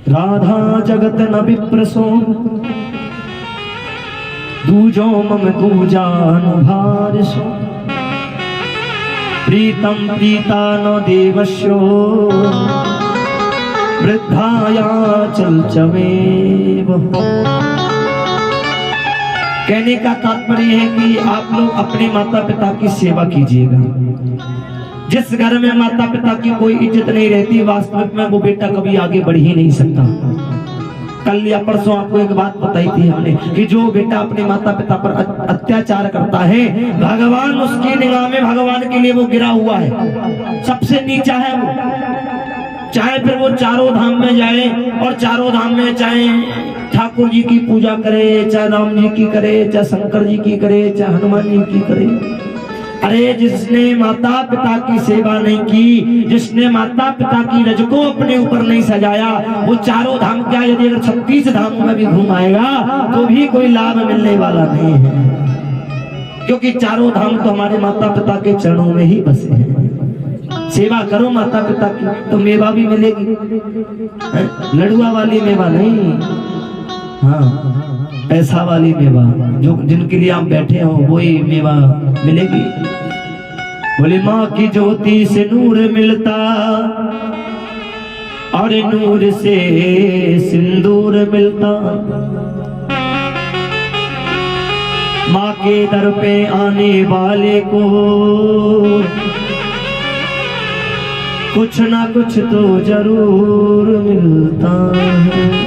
राधा जगत न विप्रसो दूजो मम दूजानुभारिसो प्रीतम प्रीता न देवस्यो वृद्धाया चल चमेव। कहने का तात्पर्य है कि आप लोग अपने माता पिता की सेवा कीजिएगा। जिस घर में माता पिता की कोई इज्जत नहीं रहती, वास्तविक में वो बेटा कभी आगे बढ़ ही नहीं सकता। कल या परसों आपको एक बात बताई थी हमने कि जो बेटा अपने माता पिता पर अत्याचार करता है, भगवान उसकी निगाह में भगवान के लिए वो गिरा हुआ है, सबसे नीचा है वो। चाहे फिर वो चारों धाम में जाए और चारों धाम में चाहे ठाकुर जी की पूजा करे, चाहे राम जी की करे, चाहे शंकर जी की करे, चाहे हनुमान जी की करे। अरे जिसने माता पिता की सेवा नहीं की, जिसने माता पिता की रज को अपने ऊपर नहीं सजाया, वो चारों धाम क्या यदि अगर 36 धामों में भी घूम आएगा तो भी कोई लाभ मिलने वाला नहीं है, क्योंकि चारों धाम तो हमारे माता पिता के चरणों में ही बसे हैं। सेवा करो माता पिता की तो मेवा भी मिलेगी, लड़ुआ वाली मेवा नहीं, हाँ पैसा वाली मेवा, जो जिनके लिए आप बैठे हो वही मेवा मिलेगी। बोले माँ की ज्योति से नूर मिलता और नूर से सिंदूर मिलता। माँ के दर पे आने वाले को कुछ ना कुछ तो जरूर मिलता है।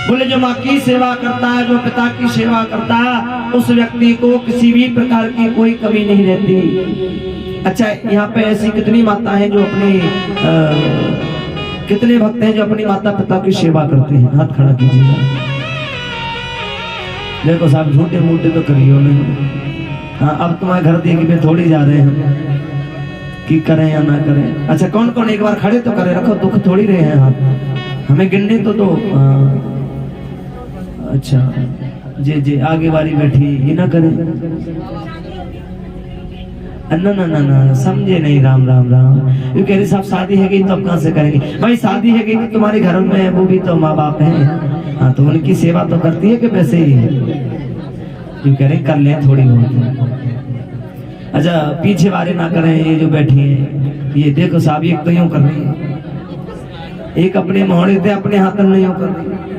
बोले जो माँ की सेवा करता है, जो पिता की सेवा करता है, उस व्यक्ति को किसी भी प्रकार की कोई कमी नहीं रहती। अच्छा, यहाँ पे ऐसी कितनी माता हैं जो अपने कितने भक्त हैं जो अपनी माता पिता की सेवा करते हैं? हाथ खड़ा कीजिएगा। देखो साहब, झूठे मूठे तो करियो नहीं। हाँ, अब तुम्हारे घर देख पे थोड़ी जा रहे हैं कि करें या ना करें। अच्छा, कौन कौन एक बार खड़े तो करे, रखो, दुख थोड़ी रहे हैं हाथ, हमें गिनने तो दो। अच्छा जी जी, आगे वाली बैठी ये ना करे, ना ना ना ना, समझे नहीं। राम राम राम। ये कह रही साहब शादी है कि तो अब कहाँ से करेंगे? भाई शादी है कि तुम्हारे घर में वो भी तो माँ बाप हैं, हाँ, तो उनकी सेवा तो करती है कि वैसे ही है? ये कह रहे कर ले थोड़ी बहुत। अच्छा, पीछे वाले ना करें, ये जो बैठी है ये देखो साहब, एक तो यूं कर रही है, एक अपने मोहड़े थे अपने हाथ में यूं कर रही है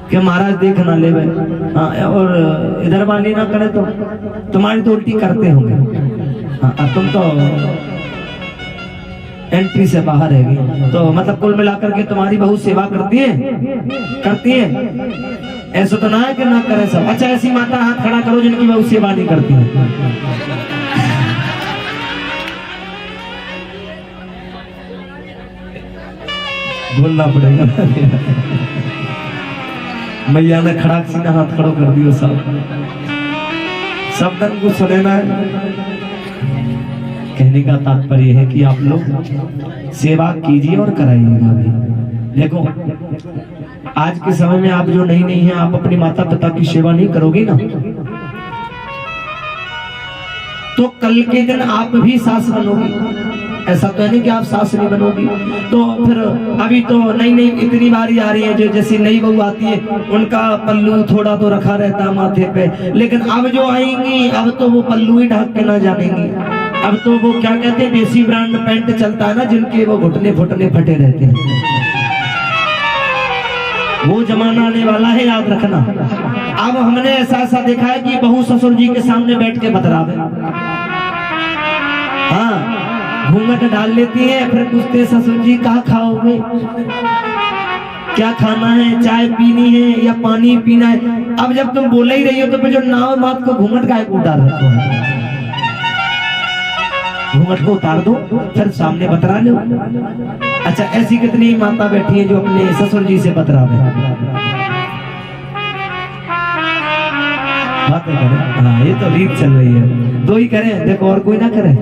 कि महाराज देख ना ले भाई। हाँ, और इधर वाली ना करे तो तुम्हारी तो उल्टी करते होंगे। हाँ, अब तुम तो एंट्री से बाहर है, तो मतलब कुल मिलाकर के तुम्हारी बहू सेवा करती है, ऐसा तो ना है कि ना करे सब। अच्छा, ऐसी माता हाथ खड़ा करो जिनकी बहू सेवा नहीं करती है। बोलना पड़ेगा। मैया ने खड़ा सीधा हाथ खड़ो कर दियो सब दन को सुनेना है। कहने का तात्पर्य है कि आप लोग सेवा कीजिए और कराइएगा भी। देखो, आज के समय में आप जो नहीं है, आप अपनी माता पिता की सेवा नहीं करोगे ना, तो कल के दिन आप भी सास बनोगी। ऐसा तो नहीं कि आप सास नहीं बनोगी। तो फिर अभी तो नई इतनी बारी आ रही है, जो जैसी नई बहू आती है उनका पल्लू थोड़ा तो रखा रहता है माथे पे, लेकिन अब जो आएंगी अब तो वो पल्लू ही ढक के ना जानेंगी। अब तो वो क्या कहते हैं, देसी ब्रांड पैंट चलता है ना, जिनके वो घुटने फुटने फटे रहते हैं। वो जमाना आने वाला है, याद रखना। अब हमने ऐसा देखा है कि बहू ससुर जी के सामने बैठ के बतरावे, हाँ, घूंघट डाल लेती है, फिर पूछते ससुर जी कहाँ खाओगे, क्या खाना है, चाय पीनी है या पानी पीना है। अब जब तुम बोले ही रही हो तो फिर जो नाव बात को घूंघट का उतार रखो है, घूंघट को उतार दो, फिर सामने बतरा लो। अच्छा, ऐसी कितनी माता बैठी है जो अपने ससुर जी से बतरावे, बातें करें। हाँ, ये तो रीत चल रही है, दो ही करें, देखो और कोई ना करे।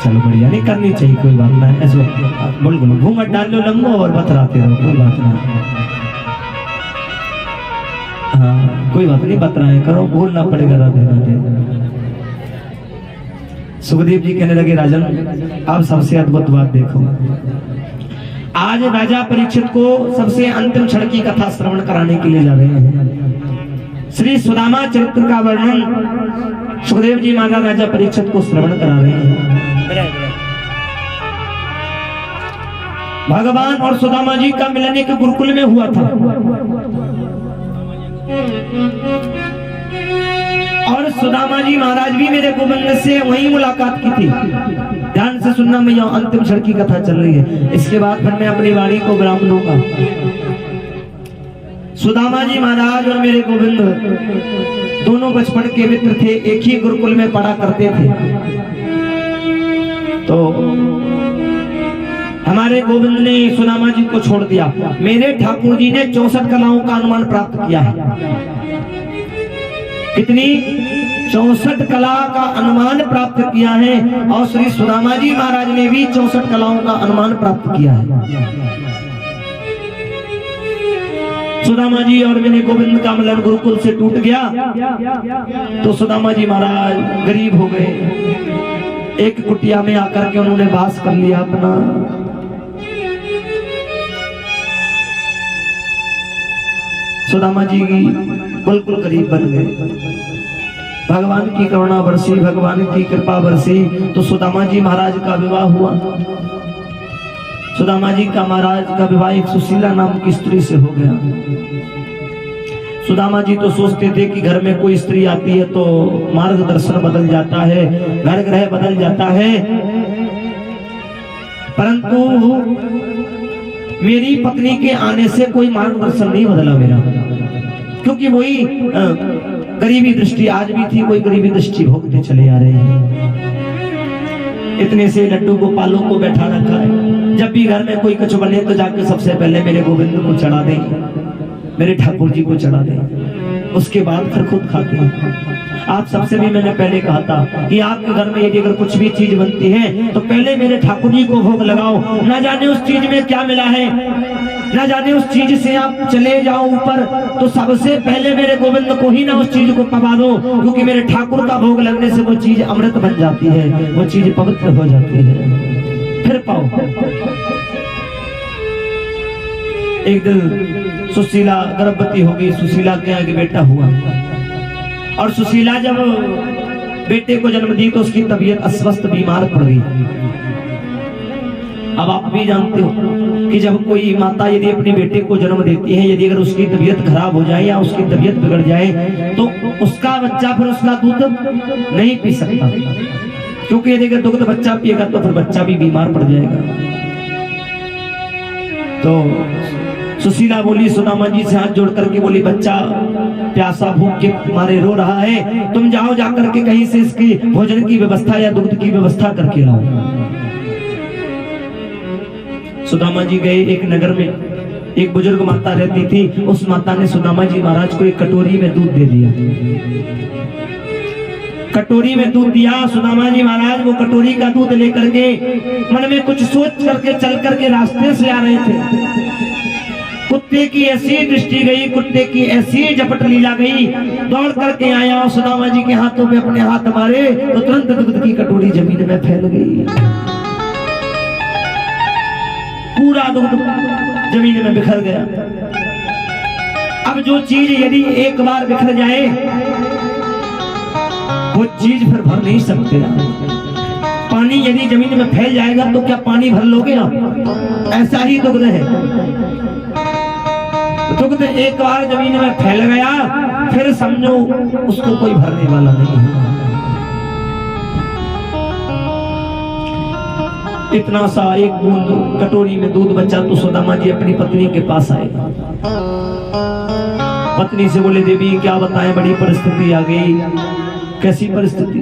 चलो बढ़िया, नहीं करनी चाहिए, कोई बात ना है। ऐसे बोल घूंघट डाल लो लंबो और बतराते रहो, कोई बात ना। हाँ, कोई बात नहीं, बतराए करो, बोलना पड़ेगा राधे राधे। सुखदेव जी कहने लगे राजन, अब सबसे अद्भुत बात देखो, आज राजा परीक्षित को सबसे अंतिम क्षण की कथा श्रवण कराने के लिए जा रहे हैं। श्री सुदामा चरित्र का वर्णन सुखदेव जी महाराज राजा परीक्षित को श्रवण करा रहे हैं। भगवान और सुदामा जी का मिलन एक गुरुकुल में हुआ था और सुदामा जी महाराज भी मेरे गोविंद से वही मुलाकात की थी। ध्यान से सुनना, मैं यहाँ अंतिम क्षण की कथा चल रही है, इसके बाद फिर मैं अपनी वाणी को विराम दूंगा। सुदामा जी महाराज और मेरे गोविंद दोनों बचपन के मित्र थे, एक ही गुरुकुल में पढ़ा करते थे। तो हमारे गोविंद ने सुदामा जी को छोड़ दिया। मेरे ठाकुर जी ने 64 कलाओं का अनुमान प्राप्त किया है। कितनी? 64 कला का अनुमान प्राप्त किया है और श्री सुदामा जी महाराज ने भी 64 कलाओं का अनुमान प्राप्त किया है। सुदामा जी और मेरे गोविंद का मिलन गुरुकुल से टूट गया तो सुदामा जी महाराज गरीब हो गए। एक कुटिया में आकर के उन्होंने वास कर लिया अपना। सुदामा जी बिल्कुल गरीब बन गए। भगवान की करुणा बरसी, भगवान की कृपा बरसी तो सुदामा जी महाराज का विवाह हुआ। सुदामा जी का महाराज का विवाह एक सुशीला नाम की स्त्री से हो गया। सुदामा जी तो सोचते थे कि घर में कोई स्त्री आती है तो मार्गदर्शन बदल जाता है, घर ग्रह बदल जाता है, परंतु मेरी पत्नी के आने से कोई मार्गदर्शन नहीं बदला मेरा, क्योंकि वही गरीबी दृष्टि आज भी थी, कोई गरीबी दृष्टि भोगते चले आ रहे हैं। इतने से लड्डू गोपालों को बैठा रखा है, जब भी घर में कोई कुछ बने तो जाकर सबसे पहले मेरे गोविंद को चढ़ा दें, मेरे ठाकुर जी को चढ़ा दें, उसके बाद फिर खुद खाते हैं। आप सबसे भी मैंने पहले कहा था कि आपके घर में यदि अगर कुछ भी चीज बनती है तो पहले मेरे ठाकुर जी को भोग लगाओ। ना जाने उस चीज में क्या मिला है, ना जाने उस चीज से आप चले जाओ ऊपर, तो सबसे पहले मेरे गोविंद को ही ना उस चीज को पका दो, क्योंकि मेरे ठाकुर का भोग लगने से वो चीज अमृत बन जाती है, वो चीज पवित्र हो जाती है। फिर पाओ। एक दिन सुशीला गर्भवती हो गई। सुशीला के आगे बेटा हुआ और सुशीला जब बेटे को जन्म दी तो उसकी तबीयत अस्वस्थ, बीमार पड़ गई। अब आप भी जानते हो कि जब कोई माता यदि अपने बेटे को जन्म देती है, यदि अगर उसकी तबीयत खराब हो जाए या उसकी तबीयत बिगड़ जाए तो उसका बच्चा फिर उसका दूध नहीं पी सकता, क्योंकि यदि अगर दूध बच्चा पिएगा तो फिर बच्चा भी बीमार पड़ जाएगा। तो सुशीला बोली, सुदामा जी से हाथ जोड़ करके बोली, बच्चा प्यासा भूख के मारे रो रहा है, तुम जाओ जाकर के कहीं से इसकी भोजन की व्यवस्था या दूध की व्यवस्था करके लाओ। सुदामा जी गए। एक नगर में एक बुजुर्ग माता रहती थी, उस माता ने सुदामा जी महाराज को एक कटोरी में दूध दे दिया। कटोरी में दूध दिया। सुदामा जी महाराज वो कटोरी का दूध लेकर के मन में कुछ सोच करके चल करके रास्ते से आ रहे थे। कुत्ते की ऐसी दृष्टि गई, कुत्ते की ऐसी झपट लीला गई, दौड़ करके आया और सुदामा जी के हाथों में अपने हाथ मारे तो तुरंत दूध की कटोरी जमीन में फैल गई। पूरा दूध जमीन में बिखर गया। अब जो चीज यदि एक बार बिखर जाए वो चीज फिर भर नहीं सकते। पानी यदि जमीन में फैल जाएगा तो क्या पानी भर लोगे आप? ऐसा ही दुग्ध है। दुग्ध एक बार जमीन में फैल गया फिर समझो उसको कोई भरने वाला नहीं है। इतना सा एक बूंद कटोरी में दूध बचा तो सुदामा जी अपनी पत्नी के पास आए। पत्नी से बोले, देवी क्या बताएं, बड़ी परिस्थिति आ गई। कैसी परिस्थिति?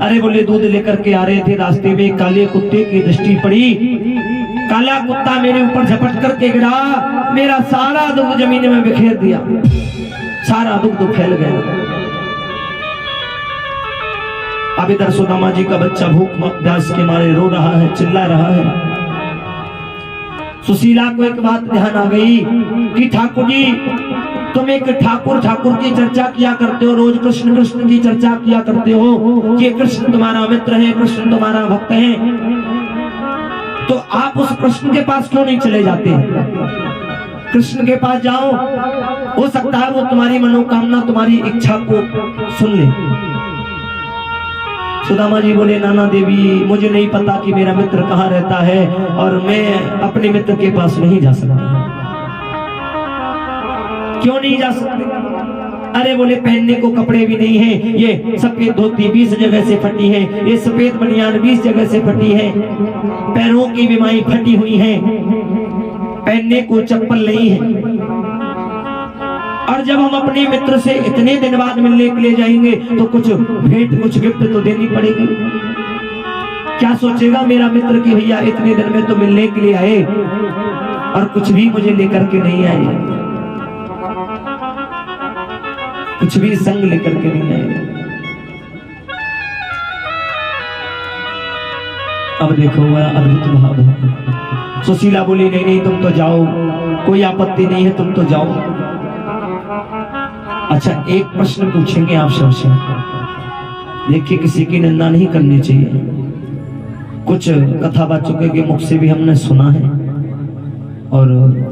अरे बोले, दूध लेकर के आ रहे थे, रास्ते में काले कुत्ते की दृष्टि पड़ी, काला कुत्ता मेरे ऊपर झपट करके गिरा, मेरा सारा दूध जमीन में बिखेर दिया, सारा दूध फैल गया। अब इधर सुदामा जी का बच्चा भूख प्यास के मारे रो रहा है, चिल्ला रहा है। सुशीला को एक बात ध्यान आ गई कि ठाकुर जी तुम एक ठाकुर ठाकुर की चर्चा किया करते हो, रोज कृष्ण कृष्ण की चर्चा किया करते हो कि कृष्ण तुम्हारा मित्र है, कृष्ण तुम्हारा भक्त है, तो आप उस कृष्ण के पास क्यों नहीं चले जाते? कृष्ण के पास जाओ, हो सकता है वो तुम्हारी मनोकामना, तुम्हारी इच्छा को सुन ले। सुदामा जी बोले, नाना देवी मुझे नहीं पता कि मेरा मित्र कहाँ रहता है और मैं अपने मित्र के पास नहीं जा सकता। क्यों नहीं जा सकते? अरे बोले, पहनने को कपड़े भी नहीं है, ये सफेद धोती 20 जगह से फटी है, ये सफेद बनियान 20 जगह से फटी है, पैरों की बीमारी फटी हुई है, पहनने को चप्पल नहीं है। और जब हम अपने मित्र से इतने दिन बाद मिलने के लिए जाएंगे तो कुछ भेंट, कुछ गिफ्ट तो देनी पड़ेगी। क्या सोचेगा मेरा मित्र कि भैया इतने दिन में तो मिलने के लिए आए और कुछ भी मुझे लेकर के नहीं आए, कुछ भी संग लेकर के नहीं आए। अब देखो वह अद्भुत भाव है। सुशीला बोली, नहीं नहीं तुम तो जाओ, कोई आपत्ति नहीं है, तुम तो जाओ। अच्छा, एक प्रश्न पूछेंगे आप सबसे, देखिए किसी की निंदा नहीं करनी चाहिए। कुछ कथावाचकों के मुख से भी हमने सुना है और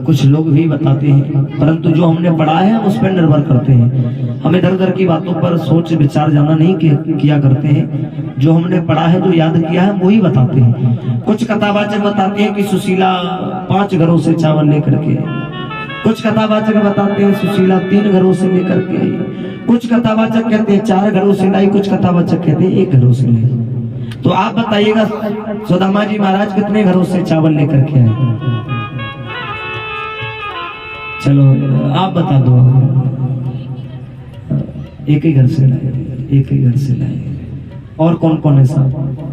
कुछ लोग भी बताते हैं, परंतु जो हमने पढ़ा है हम उस पर निर्भर करते हैं। हमें दर दर की बातों पर सोच विचार ज्यादा नहीं किया करते हैं। जो हमने पढ़ा है, जो याद किया है, वही बताते हैं। कुछ कथावाचक बताते हैं कि सुशीला 5 घरों से चावल लेकर के, कुछ कथावाचक बताते हैं सुशीला 3 घरों से लेकर के आई, कुछ कथावाचक कहते हैं 4 घरों से लाई, कुछ कथावाचक कहते हैं 1 घरों से लाई। तो आप बताइएगा सुदामा जी महाराज कितने घरों से चावल लेकर के आए? चलो आप बता दो। एक ही घर से लाए, एक ही घर से लाए। और कौन कौन है साहब?